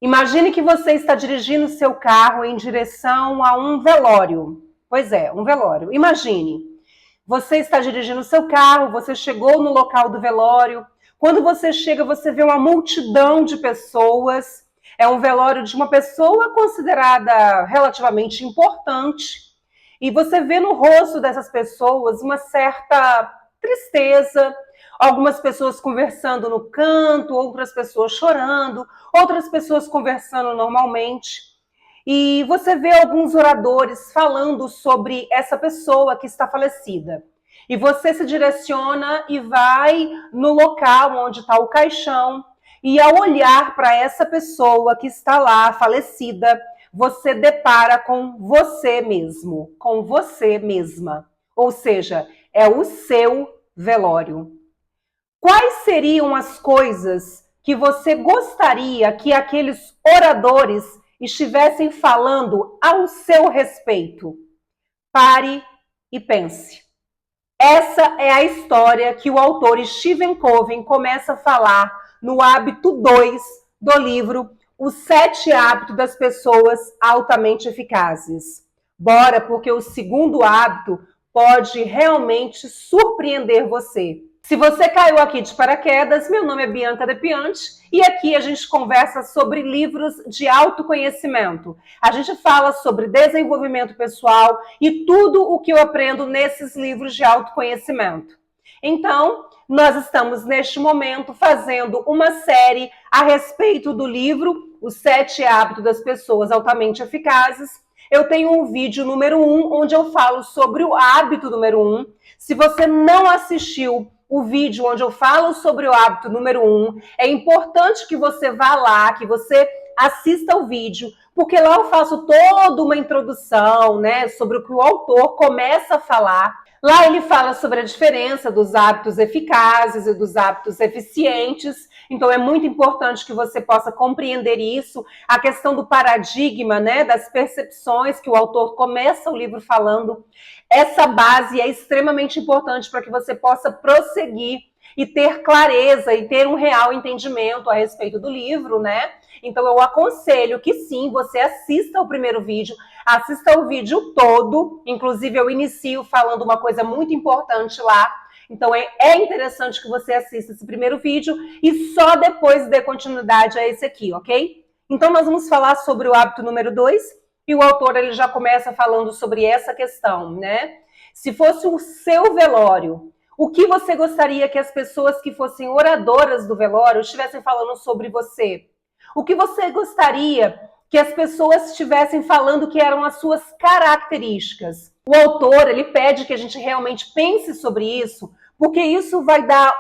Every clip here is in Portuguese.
Imagine que você está dirigindo seu carro em direção a um velório. Pois é, um velório. Imagine, você está dirigindo seu carro, você chegou no local do velório. Quando você chega, você vê uma multidão de pessoas. É um velório de uma pessoa considerada relativamente importante. E você vê no rosto dessas pessoas uma certa tristeza, algumas pessoas conversando no canto, outras pessoas chorando, outras pessoas conversando normalmente. E você vê alguns oradores falando sobre essa pessoa que está falecida. E você se direciona e vai no local onde está o caixão. E ao olhar para essa pessoa que está lá, falecida, você depara com você mesmo, com você mesma. Ou seja, é o seu velório. Quais seriam as coisas que você gostaria que aqueles oradores estivessem falando ao seu respeito? Pare e pense. Essa é a história que o autor Stephen Covey começa a falar no hábito 2 do livro Os 7 Hábitos das Pessoas Altamente Eficazes. Bora, porque o segundo hábito pode realmente surpreender você. Se você caiu aqui de paraquedas, meu nome é Bianca Depiante e aqui a gente conversa sobre livros de autoconhecimento. A gente fala sobre desenvolvimento pessoal e tudo o que eu aprendo nesses livros de autoconhecimento. Então, nós estamos neste momento fazendo uma série a respeito do livro Os 7 Hábitos das Pessoas Altamente Eficazes. Eu tenho um vídeo número 1, onde eu falo sobre o hábito número 1. Se você não assistiu o vídeo onde eu falo sobre o hábito número 1, é importante que você vá lá, que você assista o vídeo, porque lá eu faço toda uma introdução, né, sobre o que o autor começa a falar. Lá ele fala sobre a diferença dos hábitos eficazes e dos hábitos eficientes. Então é muito importante que você possa compreender isso, a questão do paradigma, né, das percepções que o autor começa o livro falando. Essa base é extremamente importante para que você possa prosseguir e ter clareza e ter um real entendimento a respeito do livro, né? Então eu aconselho que sim, você assista o primeiro vídeo, assista o vídeo todo, inclusive eu inicio falando uma coisa muito importante lá. Então é interessante que você assista esse primeiro vídeo e só depois dê continuidade a esse aqui, ok? Então nós vamos falar sobre o hábito número 2 e o autor ele já começa falando sobre essa questão, né? Se fosse o seu velório, o que você gostaria que as pessoas que fossem oradoras do velório estivessem falando sobre você? O que você gostaria que as pessoas estivessem falando que eram as suas características? O autor, ele pede que a gente realmente pense sobre isso, porque isso vai dar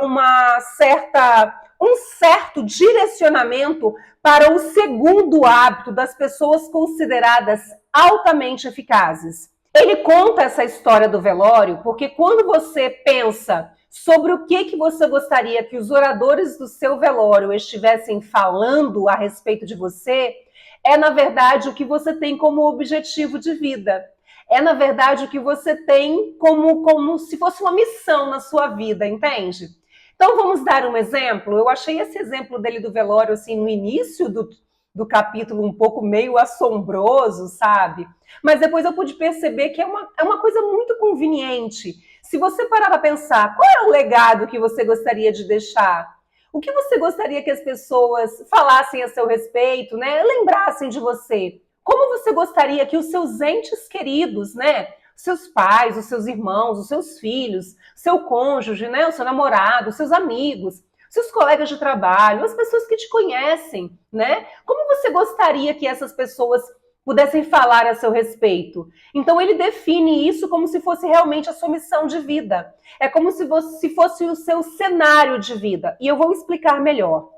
um certo direcionamento para o segundo hábito das pessoas consideradas altamente eficazes. Ele conta essa história do velório porque quando você pensa sobre o que você gostaria que os oradores do seu velório estivessem falando a respeito de você, é na verdade o que você tem como objetivo de vida. É na verdade o que você tem como se fosse uma missão na sua vida, entende? Então vamos dar um exemplo. Eu achei esse exemplo dele do velório assim no início do capítulo um pouco meio assombroso, sabe? Mas depois eu pude perceber que é uma coisa muito conveniente. Se você parar para pensar, qual é o legado que você gostaria de deixar? O que você gostaria que as pessoas falassem a seu respeito, né? Lembrassem de você? Como você gostaria que os seus entes queridos, né? Seus pais, os seus irmãos, os seus filhos, seu cônjuge, né? O seu namorado, os seus amigos, seus colegas de trabalho, as pessoas que te conhecem, né? Como você gostaria que essas pessoas pudessem falar a seu respeito? Então ele define isso como se fosse realmente a sua missão de vida. É como se fosse o seu cenário de vida. E eu vou explicar melhor.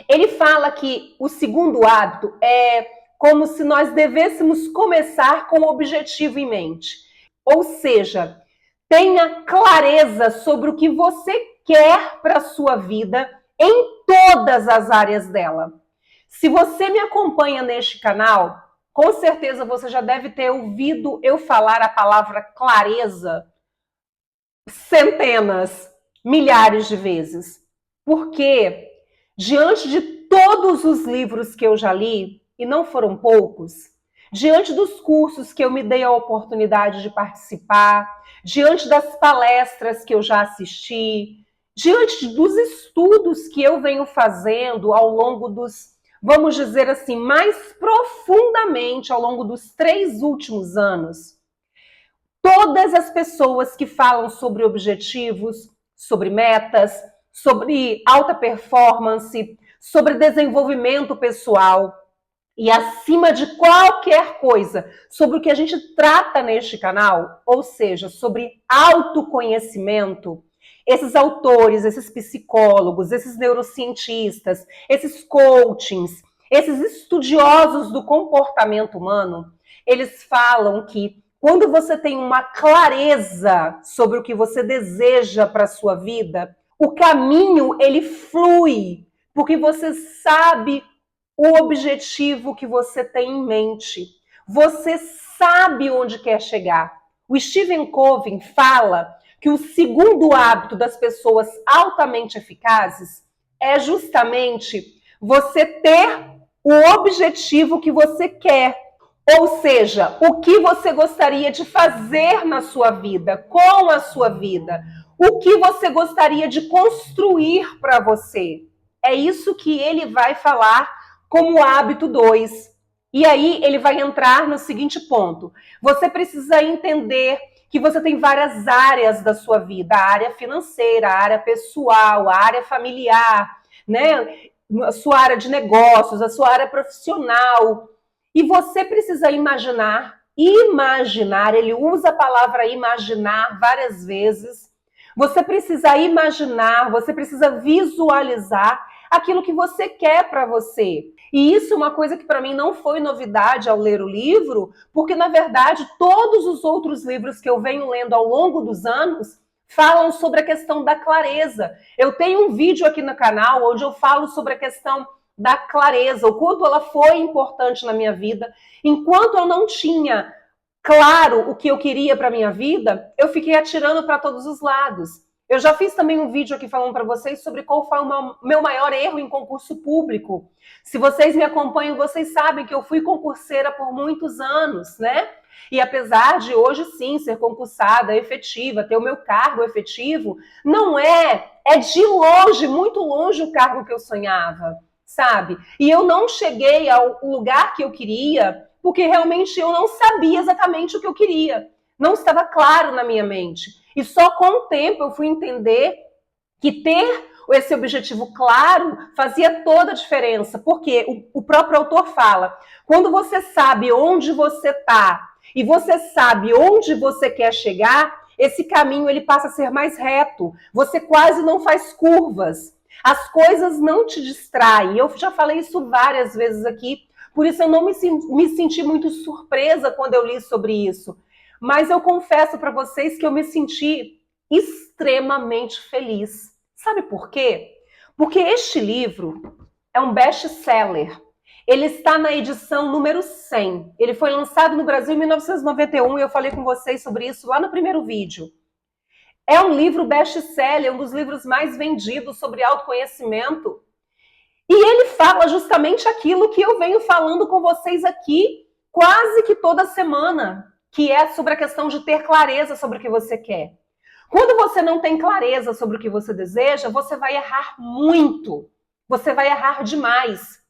Ele fala que o segundo hábito é como se nós devêssemos começar com o objetivo em mente. Ou seja, tenha clareza sobre o que você quer para a sua vida em todas as áreas dela. Se você me acompanha neste canal, com certeza você já deve ter ouvido eu falar a palavra clareza centenas, milhares de vezes. Porque diante de todos os livros que eu já li, e não foram poucos, diante dos cursos que eu me dei a oportunidade de participar, diante das palestras que eu já assisti, diante dos estudos que eu venho fazendo ao longo dos, vamos dizer assim, mais profundamente ao longo dos 3 últimos anos, todas as pessoas que falam sobre objetivos, sobre metas, sobre alta performance, sobre desenvolvimento pessoal e, acima de qualquer coisa, sobre o que a gente trata neste canal, ou seja, sobre autoconhecimento, esses autores, esses psicólogos, esses neurocientistas, esses coachings, esses estudiosos do comportamento humano, eles falam que quando você tem uma clareza sobre o que você deseja para a sua vida, o caminho ele flui, porque você sabe o objetivo que você tem em mente. Você sabe onde quer chegar. O Stephen Covey fala que o segundo hábito das pessoas altamente eficazes é justamente você ter o objetivo que você quer. Ou seja, o que você gostaria de fazer na sua vida, com a sua vida. O que você gostaria de construir para você. É isso que ele vai falar como hábito 2. E aí ele vai entrar no seguinte ponto. Você precisa entender que você tem várias áreas da sua vida. A área financeira, a área pessoal, a área familiar, né? A sua área de negócios, a sua área profissional. E você precisa imaginar, ele usa a palavra imaginar várias vezes. Você precisa imaginar, você precisa visualizar aquilo que você quer para você. E isso é uma coisa que para mim não foi novidade ao ler o livro, porque na verdade todos os outros livros que eu venho lendo ao longo dos anos falam sobre a questão da clareza. Eu tenho um vídeo aqui no canal onde eu falo sobre a questão da clareza, o quanto ela foi importante na minha vida. Enquanto eu não tinha claro o que eu queria para minha vida, eu fiquei atirando para todos os lados. Eu já fiz também um vídeo aqui falando para vocês sobre qual foi o meu maior erro em concurso público. Se vocês me acompanham, vocês sabem que eu fui concurseira por muitos anos, né? E apesar de hoje sim ser concursada, efetiva, ter o meu cargo efetivo, não é de longe, muito longe o cargo que eu sonhava, sabe? E eu não cheguei ao lugar que eu queria porque realmente eu não sabia exatamente o que eu queria. Não estava claro na minha mente. E só com o tempo eu fui entender que ter esse objetivo claro fazia toda a diferença. Porque o próprio autor fala, quando você sabe onde você está e você sabe onde você quer chegar, esse caminho ele passa a ser mais reto. Você quase não faz curvas. As coisas não te distraem. Eu já falei isso várias vezes aqui, por isso eu não me senti muito surpresa quando eu li sobre isso. Mas eu confesso para vocês que eu me senti extremamente feliz. Sabe por quê? Porque este livro é um best-seller. Ele está na edição número 100. Ele foi lançado no Brasil em 1991 e eu falei com vocês sobre isso lá no primeiro vídeo. É um livro best-seller, um dos livros mais vendidos sobre autoconhecimento. E ele fala justamente aquilo que eu venho falando com vocês aqui quase que toda semana, que é sobre a questão de ter clareza sobre o que você quer. Quando você não tem clareza sobre o que você deseja, você vai errar muito. Você vai errar demais.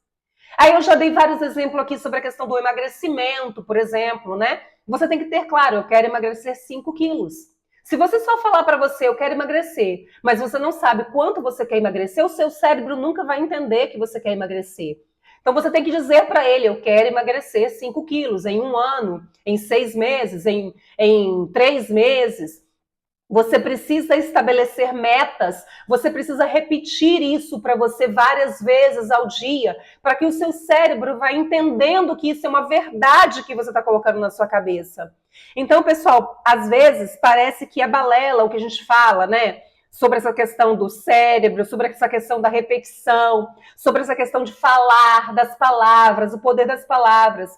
Aí eu já dei vários exemplos aqui sobre a questão do emagrecimento, por exemplo, né? Você tem que ter claro, eu quero emagrecer 5 quilos. Se você só falar para você, eu quero emagrecer, mas você não sabe quanto você quer emagrecer, o seu cérebro nunca vai entender que você quer emagrecer. Então você tem que dizer para ele, eu quero emagrecer 5 quilos em 1 ano, em 6 meses, em 3 meses. Você precisa estabelecer metas, você precisa repetir isso para você várias vezes ao dia, para que o seu cérebro vá entendendo que isso é uma verdade que você está colocando na sua cabeça. Então, pessoal, às vezes parece que é balela o que a gente fala, né? Sobre essa questão do cérebro, sobre essa questão da repetição, sobre essa questão de falar das palavras, o poder das palavras.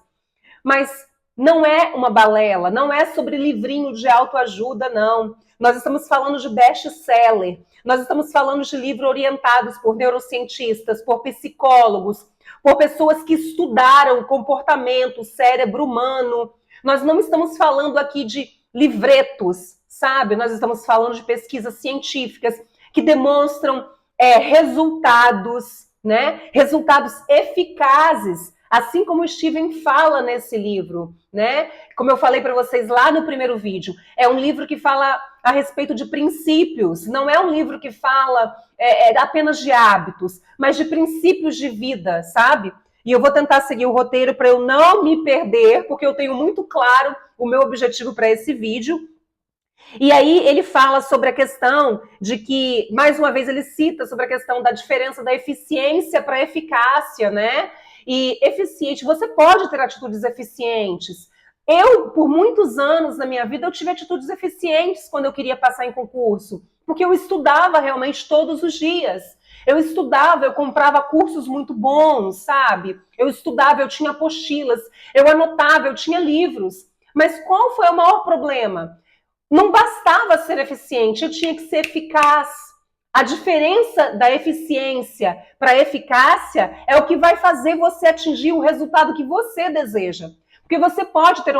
Mas não é uma balela, não é sobre livrinho de autoajuda, não. nós estamos falando de best-seller, nós estamos falando de livros orientados por neurocientistas, por psicólogos, por pessoas que estudaram comportamento, cérebro humano. Nós não estamos falando aqui de livretos, sabe? Nós estamos falando de pesquisas científicas que demonstram resultados, né? Resultados eficazes, assim como o Steven fala nesse livro, né? Como eu falei para vocês lá no primeiro vídeo, é um livro que fala a respeito de princípios, não é um livro que fala apenas de hábitos, mas de princípios de vida, sabe? E eu vou tentar seguir o roteiro para eu não me perder, porque eu tenho muito claro o meu objetivo para esse vídeo. E aí ele fala sobre a questão de que, mais uma vez ele cita sobre a questão da diferença da eficiência para a eficácia, né? E eficiente, você pode ter atitudes eficientes. Eu, por muitos anos na minha vida, eu tive atitudes eficientes quando eu queria passar em concurso, porque eu estudava realmente todos os dias. Eu estudava, eu comprava cursos muito bons, sabe? Eu estudava, eu tinha apostilas, eu anotava, eu tinha livros. Mas qual foi o maior problema? Não bastava ser eficiente, eu tinha que ser eficaz. A diferença da eficiência para a eficácia é o que vai fazer você atingir o resultado que você deseja. Porque você pode ser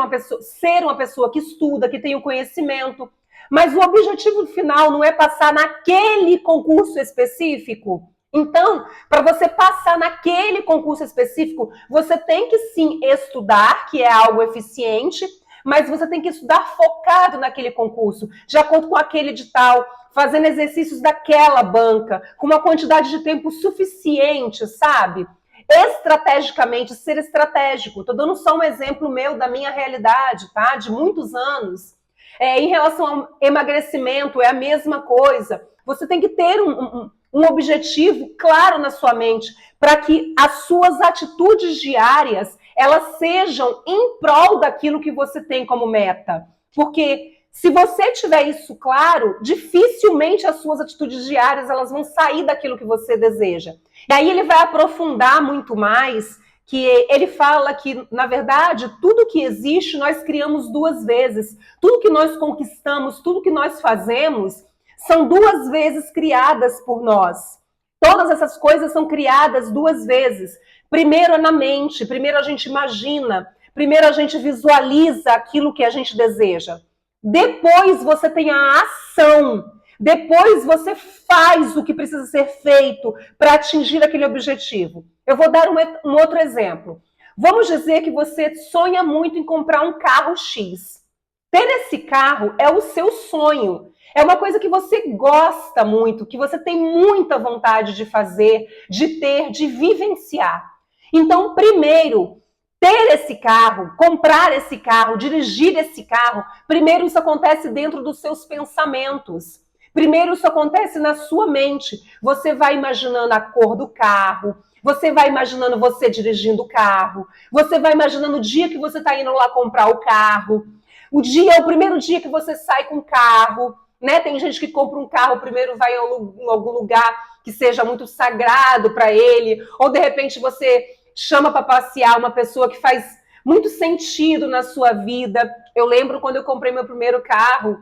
uma pessoa que estuda, que tem o conhecimento, mas o objetivo final não é passar naquele concurso específico. Então, para você passar naquele concurso específico, você tem que sim estudar, que é algo eficiente, mas você tem que estudar focado naquele concurso, de acordo com aquele edital, fazendo exercícios daquela banca, com uma quantidade de tempo suficiente, sabe? Estrategicamente, ser estratégico. Estou dando só um exemplo meu da minha realidade, tá? De muitos anos. Em relação ao emagrecimento, é a mesma coisa. Você tem que ter um objetivo claro na sua mente para que as suas atitudes diárias elas sejam em prol daquilo que você tem como meta. Porque se você tiver isso claro, dificilmente as suas atitudes diárias elas vão sair daquilo que você deseja. E aí ele vai aprofundar muito mais, que ele fala que, na verdade, tudo que existe nós criamos duas vezes. Tudo que nós conquistamos, tudo que nós fazemos, são duas vezes criadas por nós. Todas essas coisas são criadas duas vezes. Primeiro é na mente, primeiro a gente imagina, primeiro a gente visualiza aquilo que a gente deseja. Depois você tem a ação, depois você faz o que precisa ser feito para atingir aquele objetivo. Eu vou dar um outro exemplo. Vamos dizer que você sonha muito em comprar um carro X. Ter esse carro é o seu sonho. É uma coisa que você gosta muito, que você tem muita vontade de fazer, de ter, de vivenciar. Então, primeiro, ter esse carro, comprar esse carro, dirigir esse carro, primeiro isso acontece dentro dos seus pensamentos. Primeiro isso acontece na sua mente. Você vai imaginando a cor do carro, você vai imaginando você dirigindo o carro, você vai imaginando o dia que você está indo lá comprar o carro, o primeiro dia que você sai com o carro, né? Tem gente que compra um carro, primeiro vai em algum lugar que seja muito sagrado para ele, ou de repente você chama para passear uma pessoa que faz muito sentido na sua vida. Eu lembro quando eu comprei meu primeiro carro,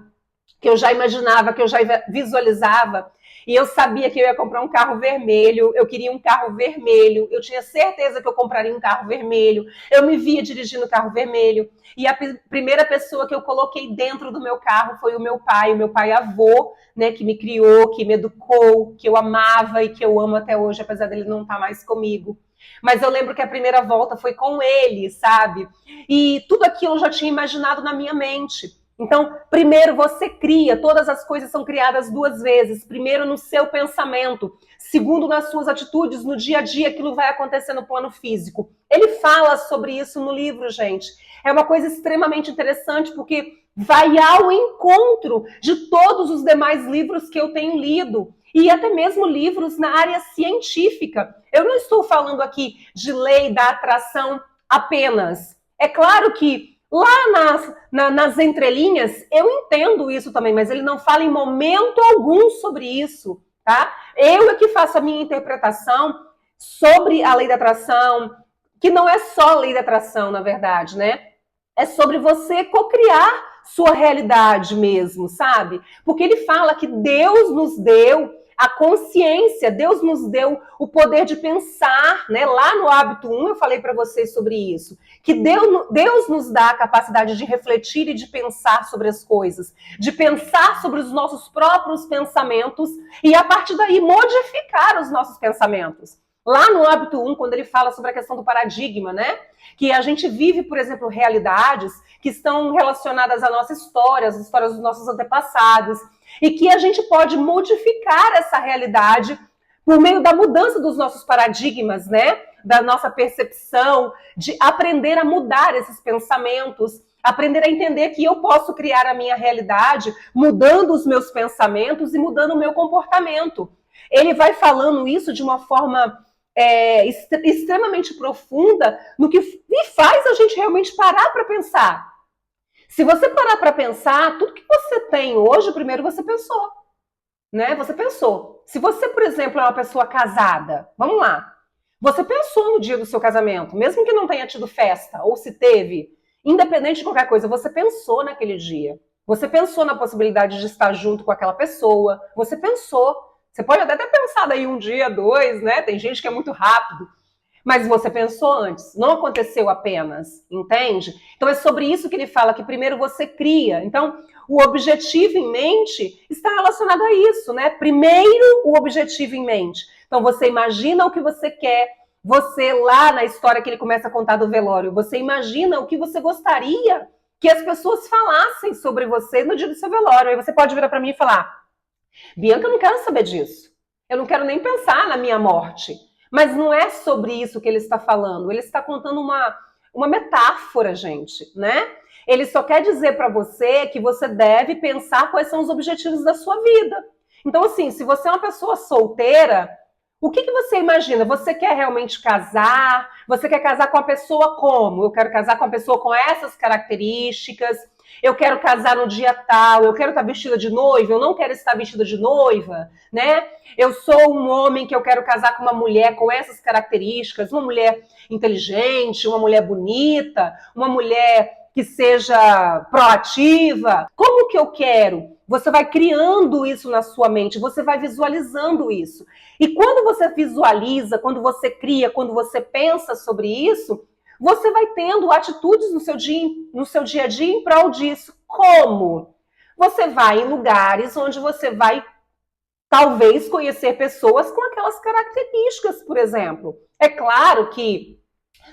que eu já imaginava, que eu já visualizava, e eu sabia que eu ia comprar um carro vermelho, eu queria um carro vermelho, eu tinha certeza que eu compraria um carro vermelho, eu me via dirigindo carro vermelho, e a primeira pessoa que eu coloquei dentro do meu carro foi o meu pai avô, né, que me criou, que me educou, que eu amava e que eu amo até hoje, apesar dele não estar mais comigo. Mas eu lembro que a primeira volta foi com ele, sabe? E tudo aquilo eu já tinha imaginado na minha mente. Então, primeiro você cria, todas as coisas são criadas duas vezes. Primeiro no seu pensamento, segundo nas suas atitudes, no dia a dia, aquilo vai acontecer no plano físico. Ele fala sobre isso no livro, gente. É uma coisa extremamente interessante, porque vai ao encontro de todos os demais livros que eu tenho lido. E até mesmo livros na área científica. Eu não estou falando aqui de lei da atração apenas. É claro que lá nas entrelinhas, eu entendo isso também, mas ele não fala em momento algum sobre isso, tá? Eu é que faço a minha interpretação sobre a lei da atração, que não é só a lei da atração, na verdade, né? É sobre você cocriar sua realidade mesmo, sabe? Porque ele fala que Deus nos deu a consciência, Deus nos deu o poder de pensar, né? Lá no hábito 1 eu falei para vocês sobre isso, que Deus nos dá a capacidade de refletir e de pensar sobre as coisas, de pensar sobre os nossos próprios pensamentos e a partir daí modificar os nossos pensamentos. Lá no hábito 1, quando ele fala sobre a questão do paradigma, né? Que a gente vive, por exemplo, realidades que estão relacionadas à nossa história, às histórias dos nossos antepassados, e que a gente pode modificar essa realidade por meio da mudança dos nossos paradigmas, né? Da nossa percepção, de aprender a mudar esses pensamentos, aprender a entender que eu posso criar a minha realidade mudando os meus pensamentos e mudando o meu comportamento. Ele vai falando isso de uma forma extremamente profunda no que faz a gente realmente parar para pensar. Se você parar para pensar, tudo que você tem hoje, primeiro você pensou, né? Você pensou. Se você, por exemplo, é uma pessoa casada, vamos lá, você pensou no dia do seu casamento, mesmo que não tenha tido festa, ou se teve, independente de qualquer coisa, você pensou naquele dia. Você pensou na possibilidade de estar junto com aquela pessoa, você pensou. Você pode até ter pensado aí um dia, dois, né? Tem gente que é muito rápido. Mas você pensou antes, não aconteceu apenas, entende? Então é sobre isso que ele fala, que primeiro você cria. Então, o objetivo em mente está relacionado a isso, né? Primeiro, o objetivo em mente. Então, você imagina o que você quer, você lá na história que ele começa a contar do velório, você imagina o que você gostaria que as pessoas falassem sobre você no dia do seu velório. Aí você pode virar para mim e falar: Bianca, eu não quero saber disso. Eu não quero nem pensar na minha morte. Mas não é sobre isso que ele está falando. Ele está contando uma metáfora, gente, né? Ele só quer dizer para você que você deve pensar quais são os objetivos da sua vida. Então, assim, se você é uma pessoa solteira, o que você imagina? Você quer realmente casar? Você quer casar com a pessoa como? Eu quero casar com a pessoa com essas características. Eu quero casar no dia tal, eu quero estar vestida de noiva, eu não quero estar vestida de noiva, né? Eu sou um homem que eu quero casar com uma mulher com essas características, uma mulher inteligente, uma mulher bonita, uma mulher que seja proativa. Como que eu quero? Você vai criando isso na sua mente, você vai visualizando isso. E quando você visualiza, quando você cria, quando você pensa sobre isso, você vai tendo atitudes no seu dia a dia em prol disso. Como? Você vai em lugares onde você vai, talvez, conhecer pessoas com aquelas características, por exemplo. É claro que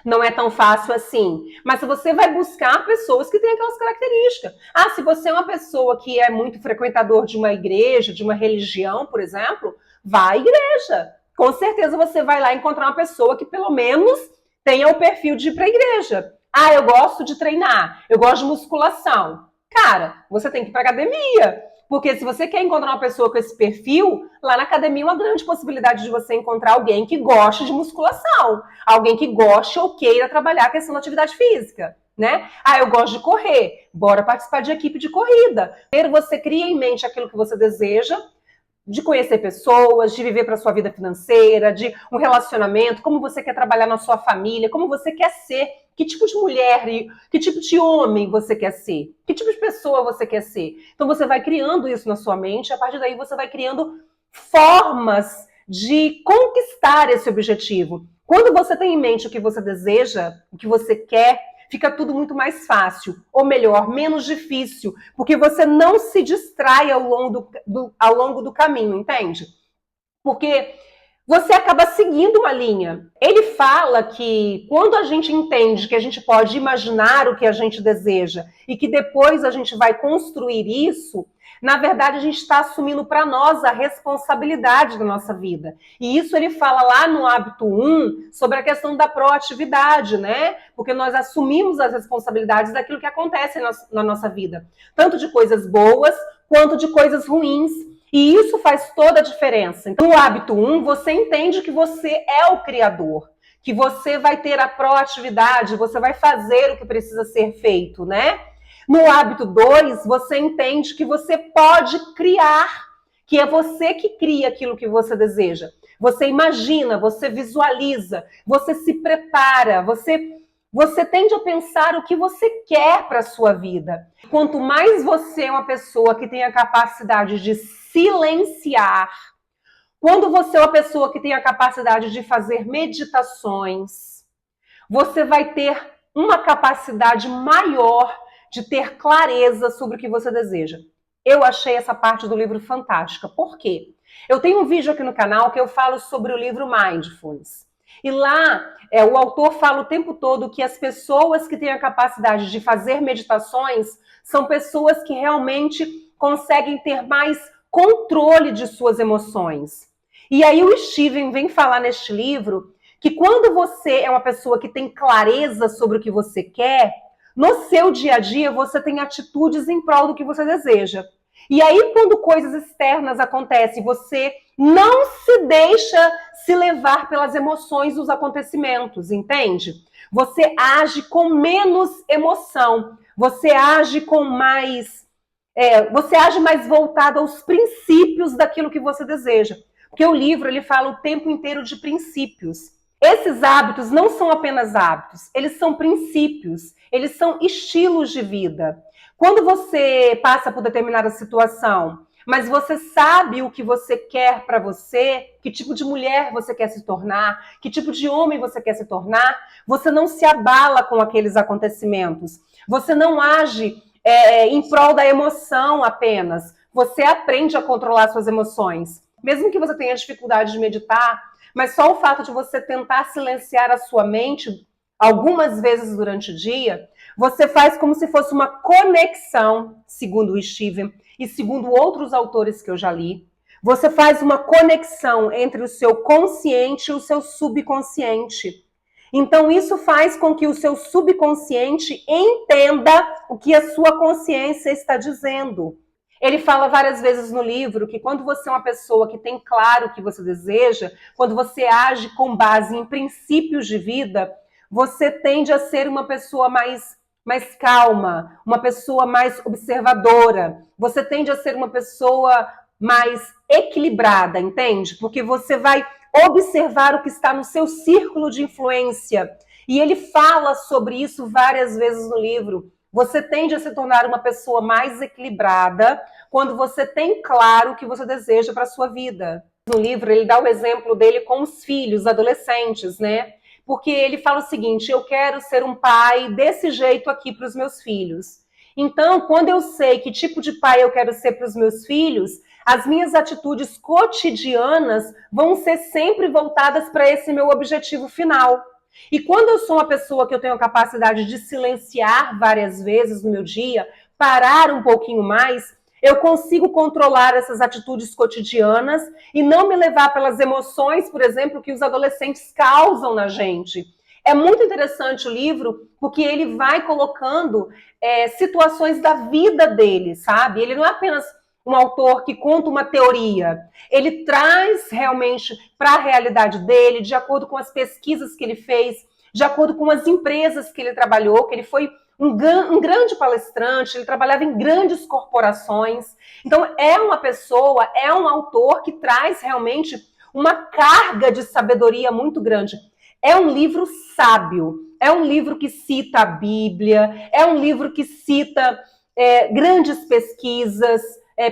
não é tão fácil assim, mas você vai buscar pessoas que têm aquelas características. Ah, se você é uma pessoa que é muito frequentador de uma igreja, de uma religião, por exemplo, vá à igreja. Com certeza você vai lá encontrar uma pessoa que pelo menos tenha o perfil de ir para a igreja. Ah, eu gosto de treinar, eu gosto de musculação. Cara, você tem que ir para academia. Porque se você quer encontrar uma pessoa com esse perfil, lá na academia é uma grande possibilidade de você encontrar alguém que goste de musculação. Alguém que goste ou queira trabalhar a questão da atividade física, né? Ah, eu gosto de correr. Bora participar de equipe de corrida. Primeiro você cria em mente aquilo que você deseja, de conhecer pessoas, de viver para a sua vida financeira, de um relacionamento, como você quer trabalhar na sua família, como você quer ser, que tipo de mulher, que tipo de homem você quer ser, que tipo de pessoa você quer ser. Então você vai criando isso na sua mente, a partir daí você vai criando formas de conquistar esse objetivo. Quando você tem em mente o que você deseja, o que você quer, fica tudo muito mais fácil, ou melhor, menos difícil, porque você não se distrai ao longo do caminho, entende? Porque você acaba seguindo uma linha. Ele fala que quando a gente entende que a gente pode imaginar o que a gente deseja e que depois a gente vai construir isso, na verdade a gente está assumindo para nós a responsabilidade da nossa vida. E isso ele fala lá no hábito 1 sobre a questão da proatividade, né? Porque nós assumimos as responsabilidades daquilo que acontece na nossa vida. Tanto de coisas boas quanto de coisas ruins. E isso faz toda a diferença. Então, no hábito 1, você entende que você é o criador, que você vai ter a proatividade, você vai fazer o que precisa ser feito, né? No hábito 2, você entende que você pode criar, que é você que cria aquilo que você deseja. Você imagina, você visualiza, você se prepara, você você tende a pensar o que você quer para a sua vida. Quanto mais você é uma pessoa que tem a capacidade de silenciar, quando você é uma pessoa que tem a capacidade de fazer meditações, você vai ter uma capacidade maior de ter clareza sobre o que você deseja. Eu achei essa parte do livro fantástica. Por quê? Eu tenho um vídeo aqui no canal que eu falo sobre o livro Mindfulness. E lá, o autor fala o tempo todo que as pessoas que têm a capacidade de fazer meditações são pessoas que realmente conseguem ter mais controle de suas emoções. E aí o Steven vem falar neste livro que quando você é uma pessoa que tem clareza sobre o que você quer, no seu dia a dia você tem atitudes em prol do que você deseja. E aí quando coisas externas acontecem, você não se deixa se levar pelas emoções dos acontecimentos, entende? Você age com menos emoção, você age com mais... você age mais voltado aos princípios daquilo que você deseja. Porque o livro ele fala o tempo inteiro de princípios. Esses hábitos não são apenas hábitos, eles são princípios, eles são estilos de vida. Quando você passa por determinada situação, mas você sabe o que você quer para você, que tipo de mulher você quer se tornar, que tipo de homem você quer se tornar, você não se abala com aqueles acontecimentos. Você não age em prol da emoção apenas. Você aprende a controlar suas emoções. Mesmo que você tenha dificuldade de meditar, mas só o fato de você tentar silenciar a sua mente algumas vezes durante o dia, você faz como se fosse uma conexão, segundo o Steven e segundo outros autores que eu já li. Você faz uma conexão entre o seu consciente e o seu subconsciente. Então isso faz com que o seu subconsciente entenda o que a sua consciência está dizendo. Ele fala várias vezes no livro que quando você é uma pessoa que tem claro o que você deseja, quando você age com base em princípios de vida, você tende a ser uma pessoa mais calma, uma pessoa mais observadora, você tende a ser uma pessoa mais equilibrada, entende? Porque você vai observar o que está no seu círculo de influência. E ele fala sobre isso várias vezes no livro. Você tende a se tornar uma pessoa mais equilibrada quando você tem claro o que você deseja para a sua vida. No livro, ele dá o exemplo dele com os filhos, adolescentes, né? Porque ele fala o seguinte, eu quero ser um pai desse jeito aqui para os meus filhos. Então, quando eu sei que tipo de pai eu quero ser para os meus filhos, as minhas atitudes cotidianas vão ser sempre voltadas para esse meu objetivo final. E quando eu sou uma pessoa que eu tenho a capacidade de silenciar várias vezes no meu dia, parar um pouquinho mais, eu consigo controlar essas atitudes cotidianas e não me levar pelas emoções, por exemplo, que os adolescentes causam na gente. É muito interessante o livro, porque ele vai colocando situações da vida dele, sabe? Ele não é apenas um autor que conta uma teoria. Ele traz realmente para a realidade dele, de acordo com as pesquisas que ele fez, de acordo com as empresas que ele trabalhou, que ele foi um grande palestrante, ele trabalhava em grandes corporações. Então, é uma pessoa, é um autor que traz realmente uma carga de sabedoria muito grande. É um livro sábio, é um livro que cita a Bíblia, é um livro que cita grandes pesquisas,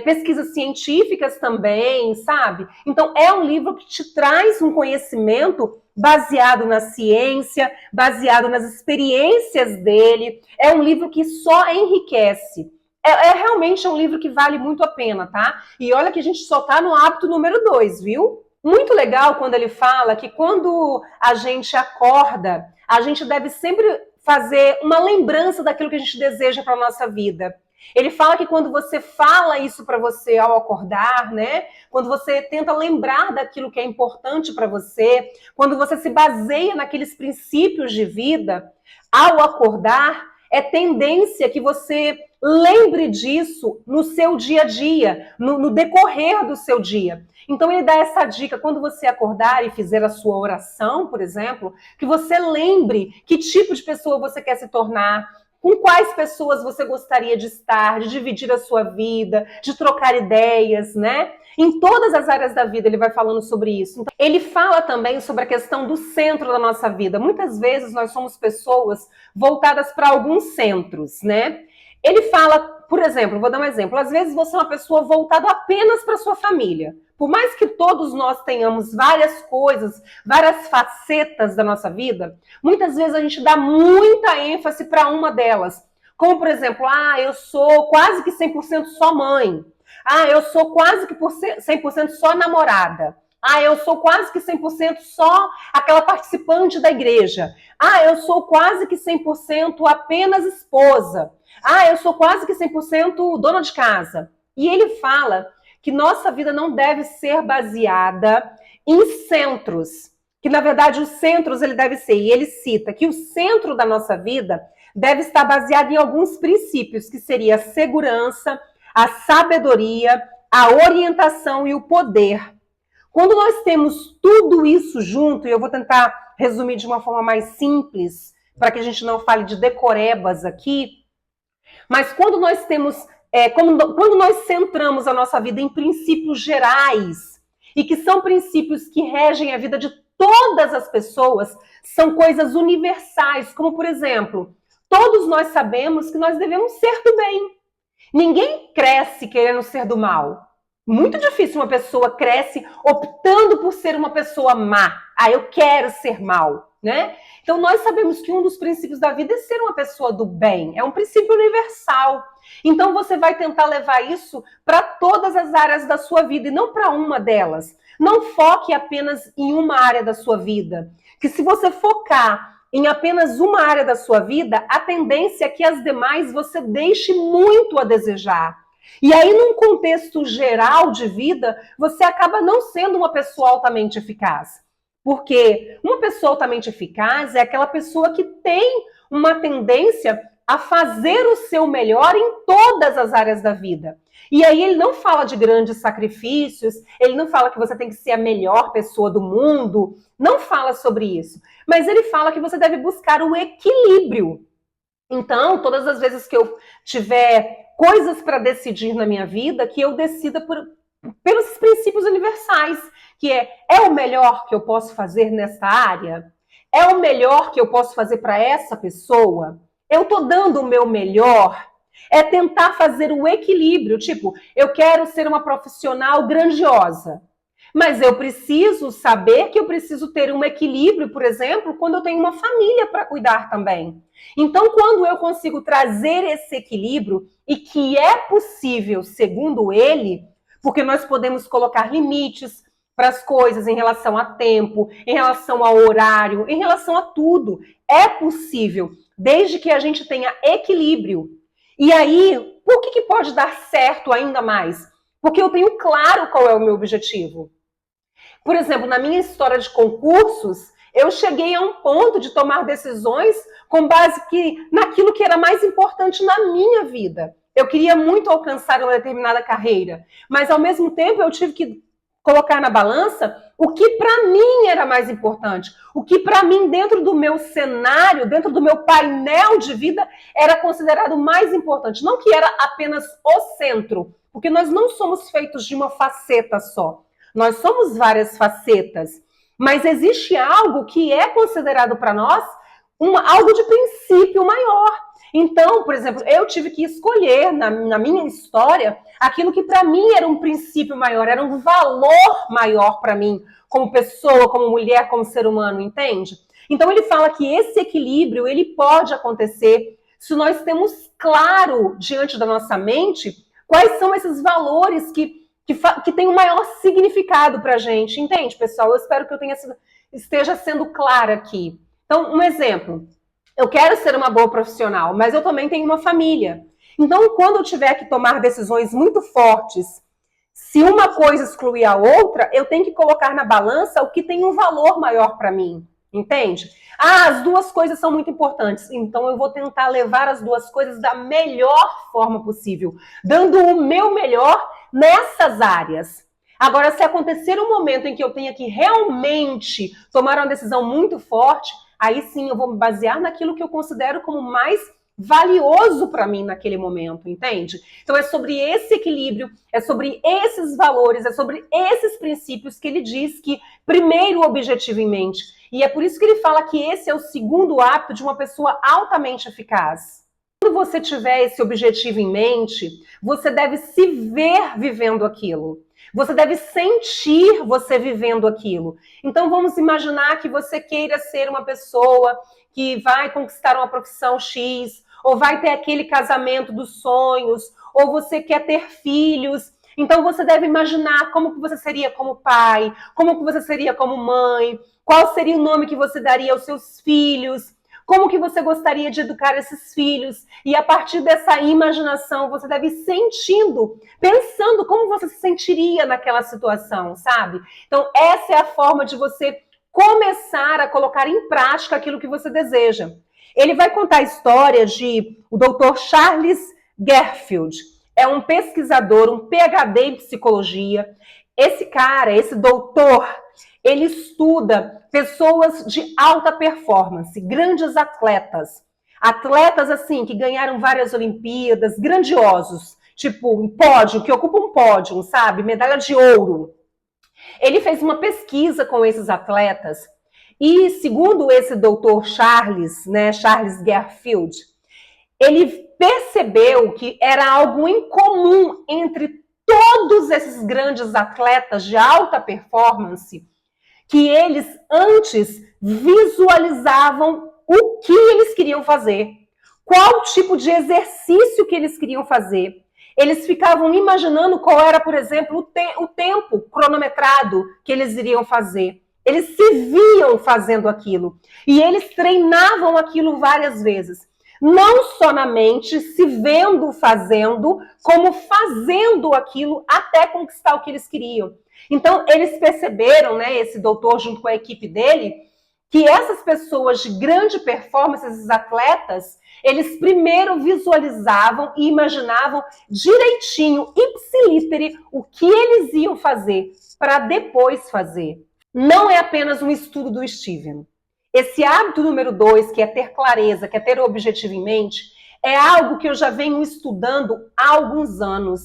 pesquisas científicas também, sabe? Então, é um livro que te traz um conhecimento baseado na ciência, baseado nas experiências dele. É um livro que só enriquece. Realmente um livro que vale muito a pena, tá? E olha que a gente só tá no hábito número 2, viu? Muito legal quando ele fala que quando a gente acorda, a gente deve sempre fazer uma lembrança daquilo que a gente deseja para a nossa vida. Ele fala que quando você fala isso para você ao acordar, né? Quando você tenta lembrar daquilo que é importante para você, quando você se baseia naqueles princípios de vida, ao acordar, é tendência que você lembre disso no seu dia a dia, no decorrer do seu dia. Então ele dá essa dica, quando você acordar e fizer a sua oração, por exemplo, que você lembre que tipo de pessoa você quer se tornar, Com quais pessoas você gostaria de estar, de dividir a sua vida, de trocar ideias, né? Em todas as áreas da vida ele vai falando sobre isso. Então, ele fala também sobre a questão do centro da nossa vida. Muitas vezes nós somos pessoas voltadas para alguns centros, né? Ele fala, por exemplo, vou dar um exemplo, às vezes você é uma pessoa voltada apenas para sua família. Por mais que todos nós tenhamos várias coisas, várias facetas da nossa vida, muitas vezes a gente dá muita ênfase para uma delas. Como, por exemplo, eu sou quase que 100% só mãe. Eu sou quase que 100% só namorada. Eu sou quase que 100% só aquela participante da igreja. Eu sou quase que 100% apenas esposa. Eu sou quase que 100% dona de casa. E ele fala que nossa vida não deve ser baseada em centros. Que, na verdade, os centros ele deve ser, e ele cita que o centro da nossa vida deve estar baseado em alguns princípios, que seria a segurança, a sabedoria, a orientação e o poder. Quando nós temos tudo isso junto, e eu vou tentar resumir de uma forma mais simples, para que a gente não fale de decorebas aqui, mas quando nós temos, quando nós centramos a nossa vida em princípios gerais, e que são princípios que regem a vida de todas as pessoas, são coisas universais, como por exemplo, todos nós sabemos que nós devemos ser do bem. Ninguém cresce querendo ser do mal. Muito difícil uma pessoa cresce optando por ser uma pessoa má. Eu quero ser mal, né? Então nós sabemos que um dos princípios da vida é ser uma pessoa do bem. É um princípio universal. Então você vai tentar levar isso para todas as áreas da sua vida e não para uma delas. Não foque apenas em uma área da sua vida. Que se você focar em apenas uma área da sua vida, a tendência é que as demais você deixe muito a desejar. E aí, num contexto geral de vida, você acaba não sendo uma pessoa altamente eficaz. Porque uma pessoa altamente eficaz é aquela pessoa que tem uma tendência a fazer o seu melhor em todas as áreas da vida. E aí ele não fala de grandes sacrifícios, ele não fala que você tem que ser a melhor pessoa do mundo, não fala sobre isso. Mas ele fala que você deve buscar o equilíbrio. Então, todas as vezes que eu tiver coisas para decidir na minha vida, que eu decida pelos princípios universais, que é o melhor que eu posso fazer nessa área? É o melhor que eu posso fazer para essa pessoa? Eu estou dando o meu melhor? É tentar fazer o equilíbrio, tipo, eu quero ser uma profissional grandiosa, mas eu preciso saber que eu preciso ter um equilíbrio, por exemplo, quando eu tenho uma família para cuidar também. Então, quando eu consigo trazer esse equilíbrio, e que é possível, segundo ele, porque nós podemos colocar limites para as coisas em relação a tempo, em relação ao horário, em relação a tudo. É possível, desde que a gente tenha equilíbrio. E aí, por que pode dar certo ainda mais? Porque eu tenho claro qual é o meu objetivo. Por exemplo, na minha história de concursos, eu cheguei a um ponto de tomar decisões com base naquilo que era mais importante na minha vida. Eu queria muito alcançar uma determinada carreira, mas ao mesmo tempo eu tive que colocar na balança o que para mim era mais importante, o que para mim dentro do meu cenário, dentro do meu painel de vida era considerado mais importante, não que era apenas o centro, porque nós não somos feitos de uma faceta só. Nós somos várias facetas, mas existe algo que é considerado para nós algo de princípio maior. Então, por exemplo, eu tive que escolher na minha história aquilo que para mim era um princípio maior, era um valor maior para mim, como pessoa, como mulher, como ser humano, entende? Então ele fala que esse equilíbrio ele pode acontecer se nós temos claro diante da nossa mente quais são esses valores que tem um maior significado para a gente, entende, pessoal? Eu espero que eu esteja sendo clara aqui. Então, um exemplo. Eu quero ser uma boa profissional, mas eu também tenho uma família. Então, quando eu tiver que tomar decisões muito fortes, se uma coisa excluir a outra, eu tenho que colocar na balança o que tem um valor maior para mim, entende? As duas coisas são muito importantes, então eu vou tentar levar as duas coisas da melhor forma possível, dando o meu melhor nessas áreas. Agora, se acontecer um momento em que eu tenha que realmente tomar uma decisão muito forte, aí sim eu vou me basear naquilo que eu considero como mais valioso para mim naquele momento, entende? Então é sobre esse equilíbrio, é sobre esses valores, é sobre esses princípios que ele diz que primeiro o objetivo em mente. E é por isso que ele fala que esse é o segundo hábito de uma pessoa altamente eficaz. Quando você tiver esse objetivo em mente, você deve se ver vivendo aquilo. Você deve sentir você vivendo aquilo. Então vamos imaginar que você queira ser uma pessoa que vai conquistar uma profissão X, ou vai ter aquele casamento dos sonhos, ou você quer ter filhos. Então você deve imaginar como que você seria como pai, como que você seria como mãe, qual seria o nome que você daria aos seus filhos, como que você gostaria de educar esses filhos. E a partir dessa imaginação, você deve ir sentindo, pensando como você se sentiria naquela situação, sabe? Então, essa é a forma de você começar a colocar em prática aquilo que você deseja. Ele vai contar a história de o Dr. Charles Garfield. É um pesquisador, um PhD em psicologia. Esse cara, esse doutor, ele estuda pessoas de alta performance, grandes atletas. Atletas, assim, que ganharam várias Olimpíadas, grandiosos. Tipo, um pódio, que ocupa um pódio, sabe? Medalha de ouro. Ele fez uma pesquisa com esses atletas e, segundo esse doutor Charles, né, Charles Garfield, ele percebeu que era algo incomum entre todos esses grandes atletas de alta performance, que eles antes visualizavam o que eles queriam fazer, qual tipo de exercício que eles queriam fazer. Eles ficavam imaginando qual era, por exemplo, o tempo cronometrado que eles iriam fazer. Eles se viam fazendo aquilo. E eles treinavam aquilo várias vezes. Não só na mente, se vendo fazendo, como fazendo aquilo até conquistar o que eles queriam. Então, eles perceberam, né, esse doutor junto com a equipe dele, que essas pessoas de grande performance, esses atletas, eles primeiro visualizavam e imaginavam direitinho, ipsilítere, o que eles iam fazer para depois fazer. Não é apenas um estudo do Steven. Esse hábito número 2, que é ter clareza, que é ter o objetivo em mente, é algo que eu já venho estudando há alguns anos.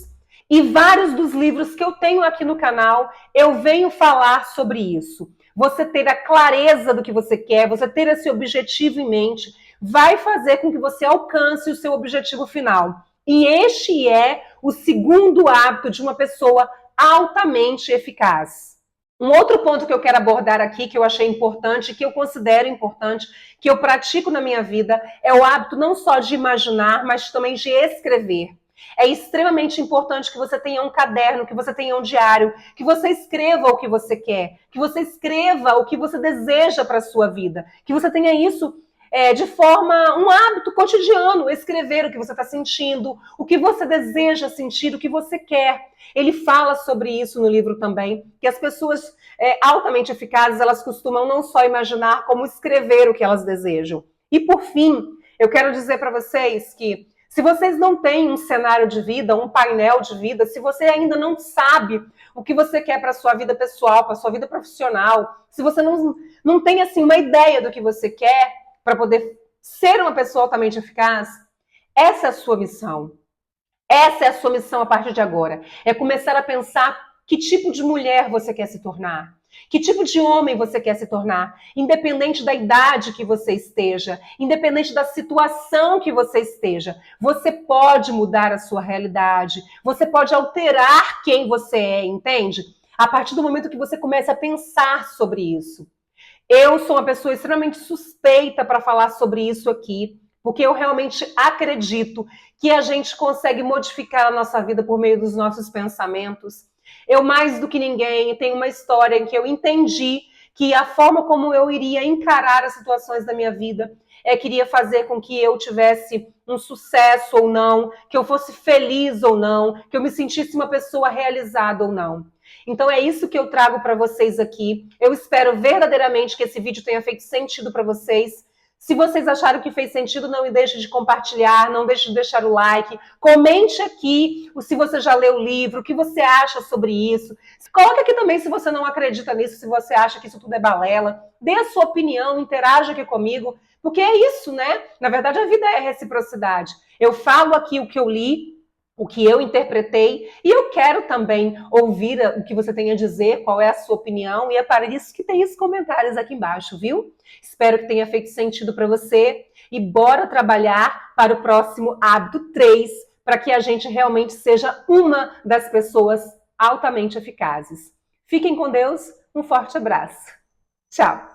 E vários dos livros que eu tenho aqui no canal, eu venho falar sobre isso. Você ter a clareza do que você quer, você ter esse objetivo em mente, vai fazer com que você alcance o seu objetivo final. E este é o segundo hábito de uma pessoa altamente eficaz. Um outro ponto que eu quero abordar aqui, que eu achei importante, que eu considero importante, que eu pratico na minha vida, é o hábito não só de imaginar, mas também de escrever. É extremamente importante que você tenha um caderno, que você tenha um diário, que você escreva o que você quer, que você escreva o que você deseja para a sua vida, que você tenha isso de forma, um hábito cotidiano, escrever o que você está sentindo, o que você deseja sentir, o que você quer. Ele fala sobre isso no livro também, que as pessoas altamente eficazes, elas costumam não só imaginar, como escrever o que elas desejam. E por fim, eu quero dizer para vocês que se vocês não têm um cenário de vida, um painel de vida, se você ainda não sabe o que você quer para a sua vida pessoal, para a sua vida profissional, se você não tem assim, uma ideia do que você quer para poder ser uma pessoa altamente eficaz, essa é a sua missão. Essa é a sua missão a partir de agora. É começar a pensar que tipo de mulher você quer se tornar. Que tipo de homem você quer se tornar? Independente da idade que você esteja, independente da situação que você esteja, você pode mudar a sua realidade, você pode alterar quem você é, entende? A partir do momento que você começa a pensar sobre isso. Eu sou uma pessoa extremamente suspeita para falar sobre isso aqui, porque eu realmente acredito que a gente consegue modificar a nossa vida por meio dos nossos pensamentos. Eu, mais do que ninguém, tenho uma história em que eu entendi que a forma como eu iria encarar as situações da minha vida queria fazer com que eu tivesse um sucesso ou não, que eu fosse feliz ou não, que eu me sentisse uma pessoa realizada ou não. Então é isso que eu trago para vocês aqui. Eu espero verdadeiramente que esse vídeo tenha feito sentido para vocês. Se vocês acharam que fez sentido, não deixe de compartilhar, não deixe de deixar o like. Comente aqui se você já leu o livro, o que você acha sobre isso. Coloque aqui também se você não acredita nisso, se você acha que isso tudo é balela. Dê a sua opinião, interaja aqui comigo, Porque é isso, né? Na verdade, a vida é reciprocidade. Eu falo aqui o que eu li, o que eu interpretei, e eu quero também ouvir o que você tem a dizer, qual é a sua opinião, e é para isso que tem esses comentários aqui embaixo, viu? Espero que tenha feito sentido para você, e bora trabalhar para o próximo hábito 3, para que a gente realmente seja uma das pessoas altamente eficazes. Fiquem com Deus, um forte abraço. Tchau!